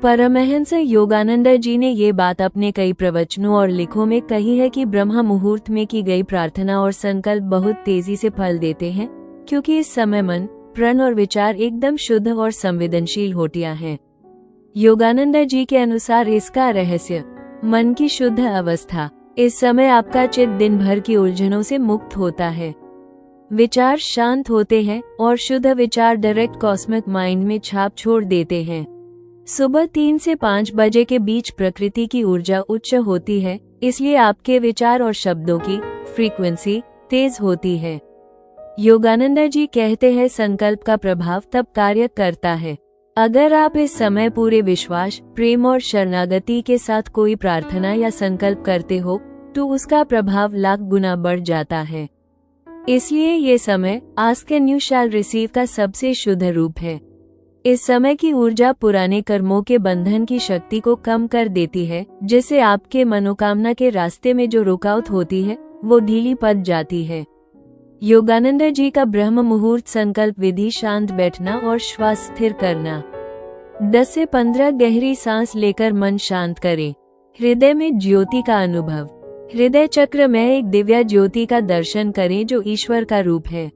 परमहंस योगानंद जी ने ये बात अपने कई प्रवचनों और लिखों में कही है कि ब्रह्म मुहूर्त में की गई प्रार्थना और संकल्प बहुत तेजी से फल देते हैं, क्योंकि इस समय मन, प्रण और विचार एकदम शुद्ध और संवेदनशील होतिया हैं। योगानंद जी के अनुसार इसका रहस्य मन की शुद्ध अवस्था। इस समय आपका चित्त दिन भर की उलझनों से मुक्त होता है, विचार शांत होते हैं और शुद्ध विचार डायरेक्ट कॉस्मिक माइंड में छाप छोड़ देते हैं। सुबह 3 से 5 बजे के बीच प्रकृति की ऊर्जा उच्च होती है, इसलिए आपके विचार और शब्दों की फ्रीक्वेंसी तेज होती है। योगानंद जी कहते हैं संकल्प का प्रभाव तब कार्य करता है अगर आप इस समय पूरे विश्वास, प्रेम और शरणागति के साथ कोई प्रार्थना या संकल्प करते हो तो उसका प्रभाव लाख गुना बढ़ जाता है। इसलिए ये समय ask and you shall receive का सबसे शुद्ध रूप है। इस समय की ऊर्जा पुराने कर्मों के बंधन की शक्ति को कम कर देती है, जिससे आपके मनोकामना के रास्ते में जो रुकावट होती है वो ढीली पड़ जाती है। योगानंद जी का ब्रह्म मुहूर्त संकल्प विधि शांत बैठना और श्वास स्थिर करना। 10 से 15 गहरी सांस लेकर मन शांत करें। हृदय में ज्योति का अनुभव। हृदय चक्र में एक दिव्य ज्योति का दर्शन करें जो ईश्वर का रूप है।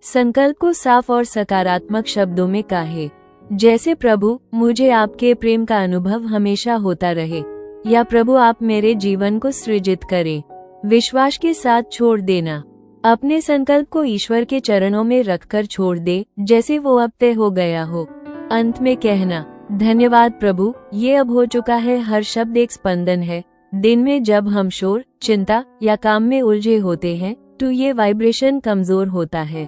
संकल्प को साफ और सकारात्मक शब्दों में कहें, जैसे प्रभु मुझे आपके प्रेम का अनुभव हमेशा होता रहे, या प्रभु आप मेरे जीवन को सृजित करें। विश्वास के साथ छोड़ देना। अपने संकल्प को ईश्वर के चरणों में रखकर छोड़ दे, जैसे वो अब तय हो गया हो। अंत में कहना, धन्यवाद प्रभु, ये अब हो चुका है। हर शब्द एक स्पंदन है। दिन में जब हम शोर, चिंता या काम में उलझे होते हैं तो ये वाइब्रेशन कमजोर होता है,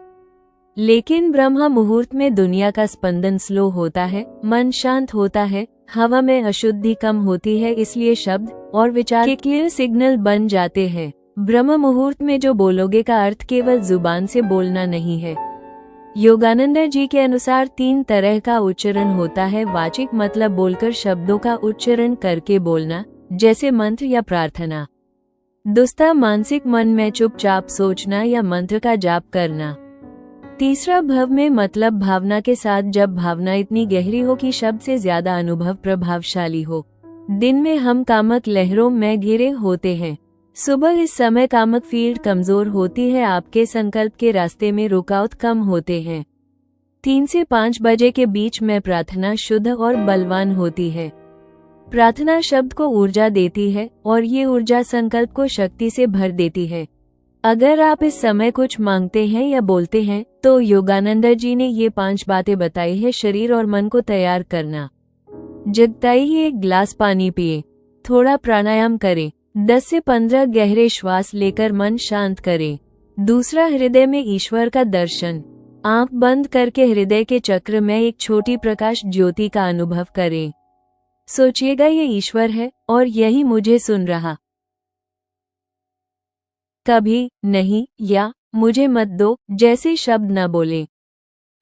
लेकिन ब्रह्म मुहूर्त में दुनिया का स्पंदन स्लो होता है, मन शांत होता है, हवा में अशुद्धि कम होती है, इसलिए शब्द और विचार के क्लियर सिग्नल बन जाते हैं। ब्रह्म मुहूर्त में जो बोलोगे का अर्थ केवल जुबान से बोलना नहीं है। योगानंद जी के अनुसार 3 तरह का उच्चारण होता है। वाचिक मतलब बोलकर शब्दों का उच्चारण करके बोलना, जैसे मंत्र या प्रार्थना। दूसरा मानसिक मन में चुपचाप सोचना या मंत्र का जाप करना। तीसरा भव में मतलब भावना के साथ, जब भावना इतनी गहरी हो कि शब्द से ज्यादा अनुभव प्रभावशाली हो। दिन में हम कामक लहरों में घिरे होते हैं। सुबह इस समय कामक फील्ड कमजोर होती है, आपके संकल्प के रास्ते में रुकावट कम होते हैं। 3 से 5 बजे के बीच में प्रार्थना शुद्ध और बलवान होती है। प्रार्थना शब्द को ऊर्जा देती है और ये ऊर्जा संकल्प को शक्ति से भर देती है। अगर आप इस समय कुछ मांगते हैं या बोलते हैं तो योगानंद जी ने ये 5 बातें बताई है। शरीर और मन को तैयार करना। जगते ही 1 गिलास पानी पिए, थोड़ा प्राणायाम करें, 10 से 15 गहरे श्वास लेकर मन शांत करें। दूसरा, हृदय में ईश्वर का दर्शन। आंख बंद करके हृदय के चक्र में एक छोटी प्रकाश ज्योति का अनुभव करें। सोचिएगा ये ईश्वर है और यही मुझे सुन रहा। कभी नहीं या मुझे मत दो जैसे शब्द न बोले।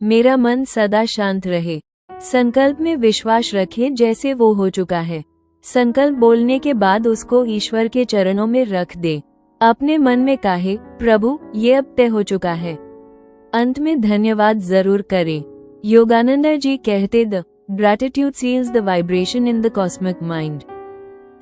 मेरा मन सदा शांत रहे। संकल्प में विश्वास रखें जैसे वो हो चुका है। संकल्प बोलने के बाद उसको ईश्वर के चरणों में रख दे। अपने मन में कहे, प्रभु ये अब तय हो चुका है। अंत में धन्यवाद जरूर करें। योगानंद जी कहते, the gratitude seals the vibration in the cosmic mind.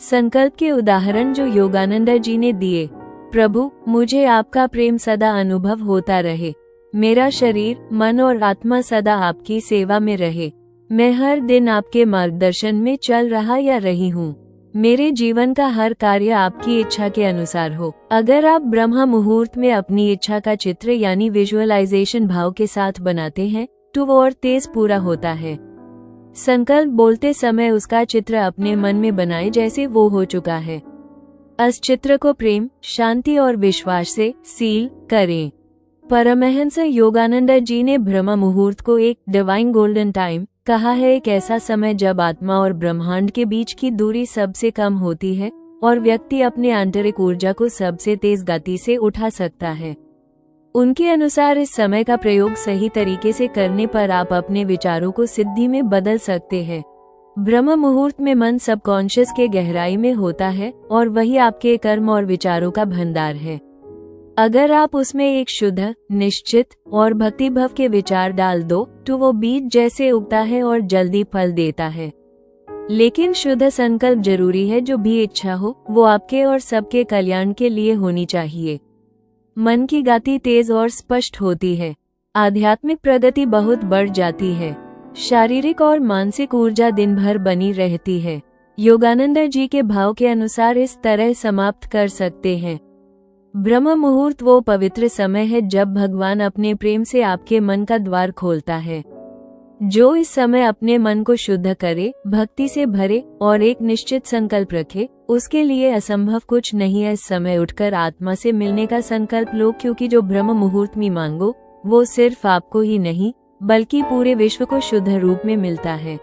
संकल्प के उदाहरण जो योगानंद जी ने दिए, प्रभु मुझे आपका प्रेम सदा अनुभव होता रहे। मेरा शरीर, मन और आत्मा सदा आपकी सेवा में रहे। मैं हर दिन आपके मार्गदर्शन में चल रहा या रही हूँ। मेरे जीवन का हर कार्य आपकी इच्छा के अनुसार हो। अगर आप ब्रह्म मुहूर्त में अपनी इच्छा का चित्र यानी विजुअलाइजेशन भाव के साथ बनाते हैं तो वो और तेज पूरा होता है। संकल्प बोलते समय उसका चित्र अपने मन में बनाए जैसे वो हो चुका है। इस चित्र को प्रेम, शांति और विश्वास से सील करें। परमहंस योगानंद जी ने ब्रह्म मुहूर्त को एक डिवाइन गोल्डन टाइम कहा है, एक ऐसा समय जब आत्मा और ब्रह्मांड के बीच की दूरी सबसे कम होती है और व्यक्ति अपने आंतरिक ऊर्जा को सबसे तेज गति से उठा सकता है। उनके अनुसार इस समय का प्रयोग सही तरीके से करने पर आप अपने विचारों को सिद्धि में बदल सकते हैं। ब्रह्म मुहूर्त में मन सबकॉन्शियस के गहराई में होता है और वही आपके कर्म और विचारों का भंडार है। अगर आप उसमें एक शुद्ध, निश्चित और भक्तिभाव के विचार डाल दो तो वो बीज जैसे उगता है और जल्दी फल देता है। लेकिन शुद्ध संकल्प जरूरी है। जो भी इच्छा हो वो आपके और सबके कल्याण के लिए होनी चाहिए। मन की गति तेज और स्पष्ट होती है। आध्यात्मिक प्रगति बहुत बढ़ जाती है। शारीरिक और मानसिक ऊर्जा दिन भर बनी रहती है। योगानंद जी के भाव के अनुसार इस तरह समाप्त कर सकते हैं। ब्रह्म मुहूर्त वो पवित्र समय है जब भगवान अपने प्रेम से आपके मन का द्वार खोलता है। जो इस समय अपने मन को शुद्ध करे, भक्ति से भरे और एक निश्चित संकल्प रखे, उसके लिए असंभव कुछ नहीं है। इस समय उठकर आत्मा से मिलने का संकल्प लो, क्योंकि जो ब्रह्म मुहूर्त में मांगो वो सिर्फ आपको ही नहीं बल्कि पूरे विश्व को शुद्ध रूप में मिलता है।